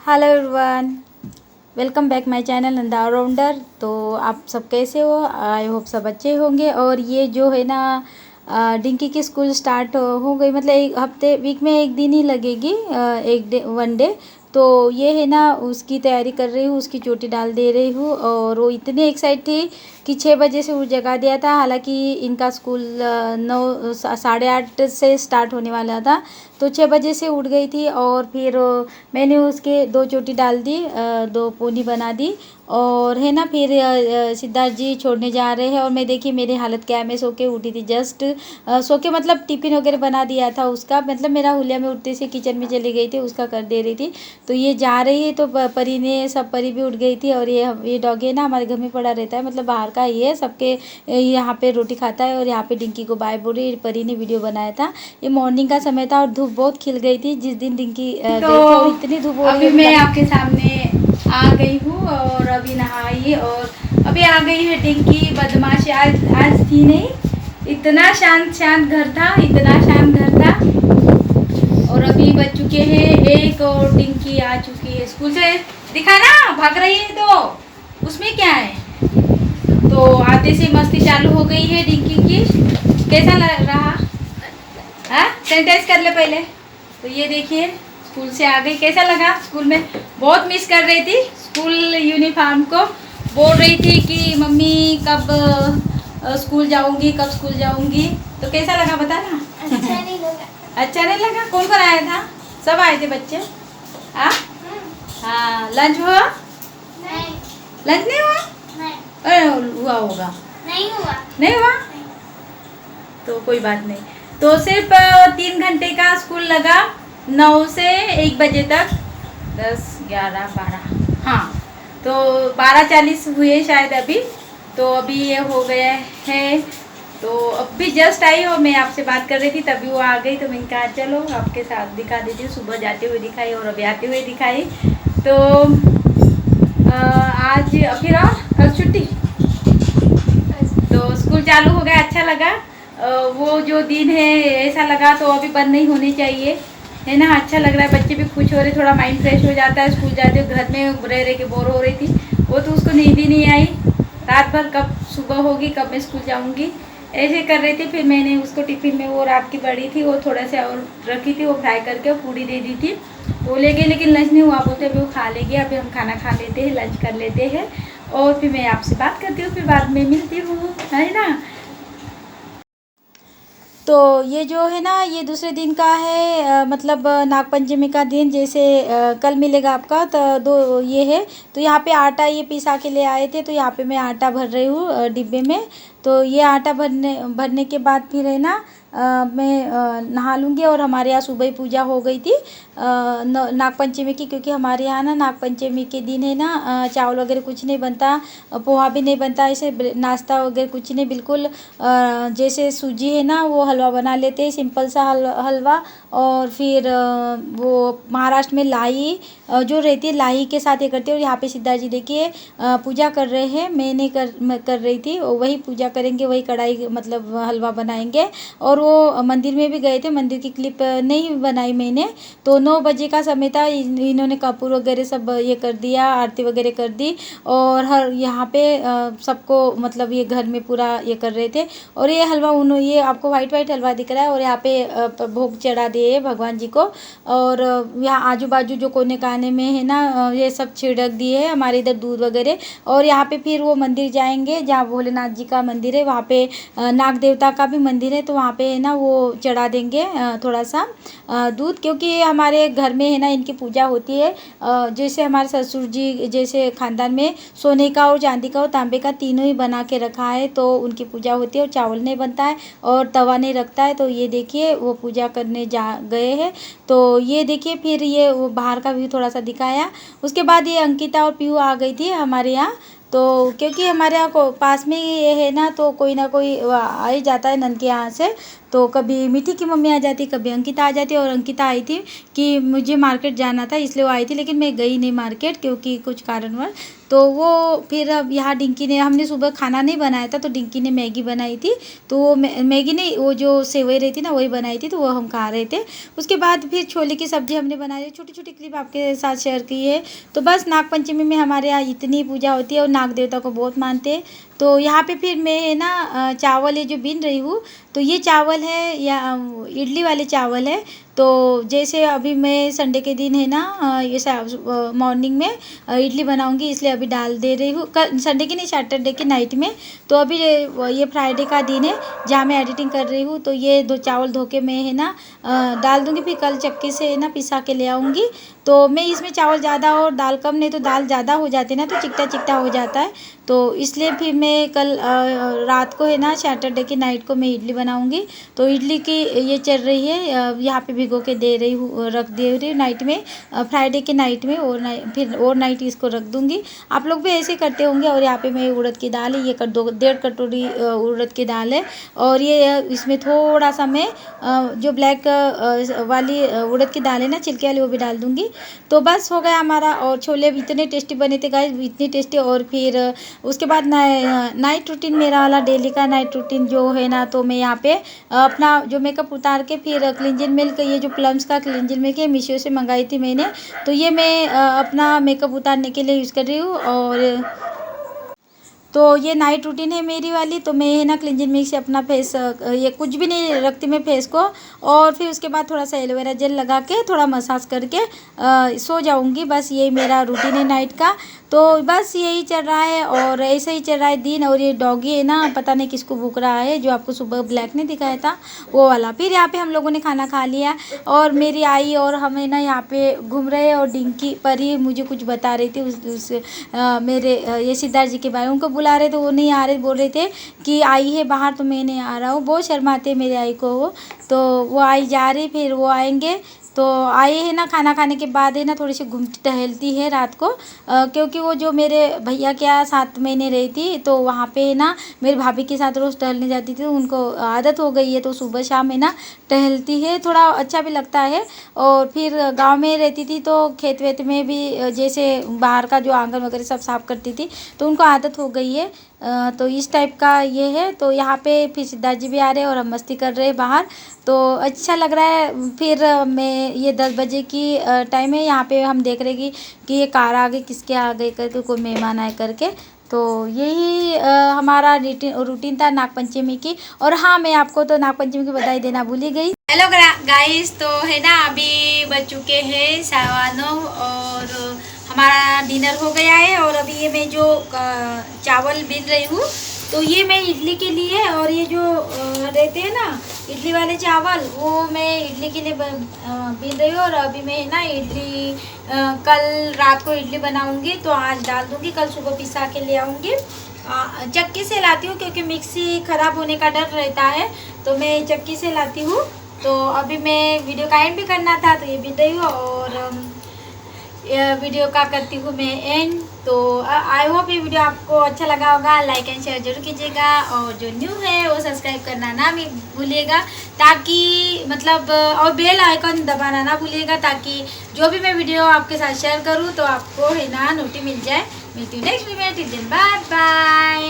Hello everyone, welcome back my channel Nanda allrounder. तो आप सब कैसे हो? आई होप सब अच्छे होंगे। और ये जो है ना डिंकी की स्कूल स्टार्ट हो गई, मतलब एक हफ्ते वीक में एक दिन ही लगेगी, एक डे वन डे। तो ये है ना उसकी तैयारी कर रही हूँ, उसकी चोटी डाल दे रही हूँ। और वो इतनी एक्साइट थी कि 6 बजे से उठ जगा दिया था। हालांकि इनका स्कूल 9 साढ़े 8 से स्टार्ट होने वाला था, तो 6 बजे से उठ गई थी। और फिर मैंने उसके 2 चोटी डाल दी, 2 पोनी बना दी। और है ना फिर सिद्धार्थ जी छोड़ने जा रहे हैं। और मैं देखिए मेरी हालत क्या है, मैं सो के उठी थी जस्ट, सो के मतलब टिफ़िन वगैरह बना दिया था उसका, मतलब मेरा हुलिया में उठते से किचन में चली गई थी, उसका कर दे रही थी। तो ये जा रही है तो परी ने सब परी भी उठ गई थी। और ये डॉग है ना हमारे घर में पड़ा रहता है, मतलब बाहर का ही है, सबके यहाँ पे रोटी खाता है। और यहाँ पे डिंकी को बाय बोल रही, परी ने वीडियो बनाया था। ये मॉर्निंग का समय था और धूप बहुत खिल गई थी जिस दिन डिंकी गई थी, और इतनी धूप हो रही है। अभी मैं आपके सामने आ गई हूँ और अभी नहाई और अभी आ गई है डिंकी। बदमाश आज थी नहीं, इतना शांत शांत घर था, इतना शांत घर था। और अभी बज चुके हैं 1 और डिंकी आ चुकी है स्कूल से। दिखा ना, भाग रही है तो उसमें क्या है। तो आते से मस्ती चालू हो गई है डिंकी की। कैसा लग रहा? हाँ, सैनिटाइज कर ले पहले। तो ये देखिए स्कूल से आ गई। कैसा लगा स्कूल में? बहुत मिस कर रही थी स्कूल यूनिफॉर्म को, बोल रही थी कि मम्मी कब स्कूल जाऊंगी, कब स्कूल जाऊंगी। तो कैसा लगा बता ना? अच्छा नहीं लगा। अच्छा नहीं लगा? कौन कौन आया था? सब आए थे बच्चे। हाँ हाँ, लंच हुआ? नहीं लंच नहीं हुआ? नहीं अरे हुआ होगा। नहीं हुआ। नहीं हुआ तो कोई बात नहीं। तो सिर्फ 3 घंटे का स्कूल लगा, 9 से 1 बजे तक, 10, 11, 12, हाँ। तो 12:40 हुए शायद अभी। तो अभी ये हो गया है। तो अभी जस्ट आई और मैं आपसे बात कर रही थी, तभी वो आ गई। तो मैंने कहा चलो आपके साथ दिखा देती हूँ। सुबह जाते हुए दिखाई और अभी आते हुए दिखाई। तो आज फिर और कल छुट्टी, तो स्कूल चालू हो गया। अच्छा लगा। वो जो दिन है ऐसा लगा तो अभी बंद नहीं होने चाहिए, है ना। अच्छा लग रहा है, बच्चे भी खुश हो रहे, थोड़ा माइंड फ्रेश हो जाता है। स्कूल जाते हुए घर में रह रह के बोर हो रही थी वो, तो उसको नींद ही नहीं आई रात भर, कब सुबह होगी, कब मैं स्कूल जाऊंगी, ऐसे कर रही थी। फिर मैंने उसको टिफ़िन में, वो रात की बड़ी थी, वो थोड़ा सा और रखी थी, वो फ्राई करके पूड़ी दे दी थी, वो ले गई। लेकिन लंच नहीं हुआ, बोलते अभी वो खा लेगी। अभी हम खाना खा लेते हैं, लंच कर लेते हैं और फिर मैं आपसे बात करती हूँ, फिर बाद में मिलती हूँ, है ना। तो ये जो है ना ये दूसरे दिन का है, मतलब नागपंचमी का दिन। जैसे कल मिलेगा आपका तो दो ये है। तो यहाँ पे आटा ये पिसा के ले आए थे, तो यहाँ पे मैं आटा भर रही हूँ डिब्बे में। तो ये आटा भरने भरने के बाद फिर है ना मैं नहा लूँगी। और हमारे यहाँ सुबह ही पूजा हो गई थी नागपंचमी की, क्योंकि हमारे यहाँ ना नागपंचमी के दिन है ना चावल वगैरह कुछ नहीं बनता, पोहा भी नहीं बनता, ऐसे नाश्ता वगैरह कुछ नहीं, बिल्कुल जैसे सूजी है ना वो हलवा बना लेते हैं, सिंपल सा हलवा। और फिर वो महाराष्ट्र में लाई जो रहती है लाई के साथ ये करते हैं। और यहाँ पे सिद्धार्थ जी देखिए पूजा कर रहे हैं, मैं कर रही थी, वही पूजा करेंगे, वही कढ़ाई मतलब हलवा बनाएंगे। और वो मंदिर में भी गए थे, मंदिर की क्लिप नहीं बनाई मैंने। तो 9 बजे का समय था, इन्होंने कपूर वगैरह सब ये कर दिया, आरती वगैरह कर दी। और हर यहाँ पे सबको मतलब ये घर में पूरा ये कर रहे थे। और ये हलवा ये आपको वाइट वाइट हलवा दिख रहा है। और यहाँ पे भोग चढ़ा दिए भगवान जी को। और यहाँ आजू बाजू जो कोने काने में है ना ये सब छिड़क दिए है, हमारे इधर दूध वगैरह। और यहाँ पे फिर वो मंदिर जाएंगे जहाँ भोलेनाथ जी का मंदिर है, वहाँ पे नाग देवता का भी मंदिर है, तो वहाँ पे है ना वो चढ़ा देंगे थोड़ा सा दूध, क्योंकि हमारे घर में है ना इनकी पूजा होती है। जैसे हमारे ससुर जी जैसे खानदान में सोने का और चांदी का और तांबे का तीनों ही बना के रखा है, तो उनकी पूजा होती है। और चावल नहीं बनता है और तवा नहीं रखता है। तो ये देखिए वो पूजा करने जा गए हैं। तो ये देखिए फिर ये वो बाहर का व्यू थोड़ा सा दिखाया। उसके बाद ये अंकिता और पीयू आ गई थी हमारे यहाँ। तो क्योंकि हमारे यहाँ को पास में ही ये है ना, तो कोई ना कोई आ ही जाता है नंद के यहाँ से। तो कभी मीठी की मम्मी आ जाती, कभी अंकिता आ जाती। और अंकिता आई थी कि मुझे मार्केट जाना था इसलिए वो आई थी, लेकिन मैं गई नहीं मार्केट क्योंकि कुछ कारणवश। तो वो फिर अब यहाँ डिंकी ने, हमने सुबह खाना नहीं बनाया था तो डिंकी ने मैगी बनाई थी, तो वो मैगी नहीं, वो जो सेवई रहती ना वही बनाई थी, तो वो हम खा रहे थे। उसके बाद फिर छोले की सब्ज़ी हमने बनाई, छोटी छोटी क्लिप आपके साथ शेयर की है। तो बस नागपंचमी में हमारे यहाँ इतनी पूजा होती है और नाग देवता को बहुत मानते हैं। तो यहाँ पे फिर मैं है ना चावल ये जो बीन रही हूँ, तो ये चावल है या इडली वाले चावल है। तो जैसे अभी मैं संडे के दिन है ना ये मॉर्निंग में इडली बनाऊंगी, इसलिए अभी डाल दे रही हूँ। कल संडे की नहीं, सैटरडे की नाइट में। तो अभी ये फ्राइडे का दिन है जहाँ मैं एडिटिंग कर रही हूँ। तो ये दो चावल धो के मैं है ना डाल दूँगी, फिर कल चक्की से है ना पिसा के ले आऊँगी। तो मैं इसमें चावल ज़्यादा और दाल कम, नहीं तो दाल ज़्यादा हो जाती है ना तो चिकटा चिकटा हो जाता है। तो इसलिए फिर मैं कल रात को है ना सैटरडे की नाइट को मैं इडली बनाऊंगी। तो इडली की ये चल रही है, यहाँ पे भिगो के दे रही हूँ, रख दे रही हूँ नाइट में, फ्राइडे के नाइट में, फिर ओवर नाइट इसको रख दूँगी। आप लोग भी ऐसे करते होंगे। और यहाँ पे मैं उड़द की दाल है, ये 1.5 कटोरी उड़द की दाल है। और ये इसमें थोड़ा सा मैं जो ब्लैक वाली उड़द की दाल है ना छिलके वाली, वो भी डाल दूँगी। तो बस हो गया हमारा। और छोले इतने टेस्टी बने थे गाइस, इतने टेस्टी। और फिर उसके बाद नाइट रूटीन, मेरा वाला डेली का नाइट रूटीन जो है ना, तो मैं यहाँ पे अपना जो मेकअप उतार के फिर क्लिंजिंग मिल्क, ये जो प्लम्स का क्लिंजिंग मिल्क है मीशो से मंगाई थी मैंने, तो ये मैं अपना मेकअप उतारने के लिए यूज़ कर रही हूँ। और तो ये नाइट रूटीन है मेरी वाली। तो मैं है ना क्लिंजिंग मिल्क से अपना फेस, ये कुछ भी नहीं रखती मैं फेस को। और फिर उसके बाद थोड़ा सा एलोवेरा जेल लगा के थोड़ा मसाज करके सो जाऊंगी। बस यही मेरा रूटीन है नाइट का। तो बस यही चल रहा है और ऐसे ही चल रहा है दिन। और ये डॉगी है ना, पता नहीं किसको भूख रहा है, जो आपको सुबह ब्लैक ने दिखाया था वो वाला। फिर यहाँ पे हम लोगों ने खाना खा लिया और मेरी आई और हम है ना यहाँ पे घूम रहे हैं। और डिंकी परी मुझे कुछ बता रही थी मेरे ये सिद्धार्थ जी के बारे में, उनको बुला रहे थे, वो नहीं आ रहे, बोल रहे थे कि आई है बाहर तो मैं नहीं आ रहा हूँ। बहुत शर्माते मेरे आई को वो। तो वो आई जा रही, फिर वो आएंगे। तो आए है ना, खाना खाने के बाद है ना थोड़ी सी घूमती टहलती है रात को, क्योंकि वो जो मेरे भैया के यहाँ 7 महीने रही थी, तो वहाँ पे है ना मेरी भाभी के साथ रोज़ टहलने जाती थी। उनको आदत हो गई है, तो सुबह शाम है ना टहलती है, थोड़ा अच्छा भी लगता है। और फिर गांव में रहती थी तो खेत वेत में भी जैसे बाहर का जो आंगन वगैरह सब साफ़ करती थी, तो उनको आदत हो गई है। तो इस टाइप का ये है। तो यहाँ पे फिर सिद्धार्थ जी भी आ रहे हैं और हम मस्ती कर रहे हैं बाहर, तो अच्छा लग रहा है। फिर मैं ये 10 बजे की टाइम है, यहाँ पे हम देख रहे कि ये कार आ गई, किसके आ गए करके, कोई मेहमान आए करके। तो यही हमारा रूटीन था नागपंचमी की। और हाँ, मैं आपको तो नागपंचमी की बधाई देना भूल ही गई। हेलो गाइस, तो है ना अभी बज चुके हैं 9:15 और हमारा डिनर हो गया है। और अभी ये मैं जो चावल बीन रही हूँ, तो ये मैं इडली के लिए, और ये जो रहते हैं ना इडली वाले चावल, वो मैं इडली के लिए बीन रही हूँ। और अभी मैं ना इडली कल रात को इडली बनाऊंगी, तो आज डाल दूंगी, कल सुबह पिसा के ले आऊँगी। चक्की से लाती हूँ क्योंकि मिक्सी ख़राब होने का डर रहता है, तो मैं चक्की से लाती हूँ। तो अभी मैं वीडियो का एंड भी करना था, तो ये बीन रही हूँ और वीडियो का करती हूँ मैं एंड। तो आई होप ये वीडियो आपको अच्छा लगा होगा। लाइक एंड शेयर जरूर कीजिएगा, और जो न्यू है वो सब्सक्राइब करना ना भूलिएगा, ताकि मतलब और बेल आइकन दबाना ना भूलिएगा, ताकि जो भी मैं वीडियो आपके साथ शेयर करूँ तो आपको है ना नोटिफिकेशन मिल जाए। मिलती हूँ नेक्स्ट वीडियो में, टिल देन बाय बाय।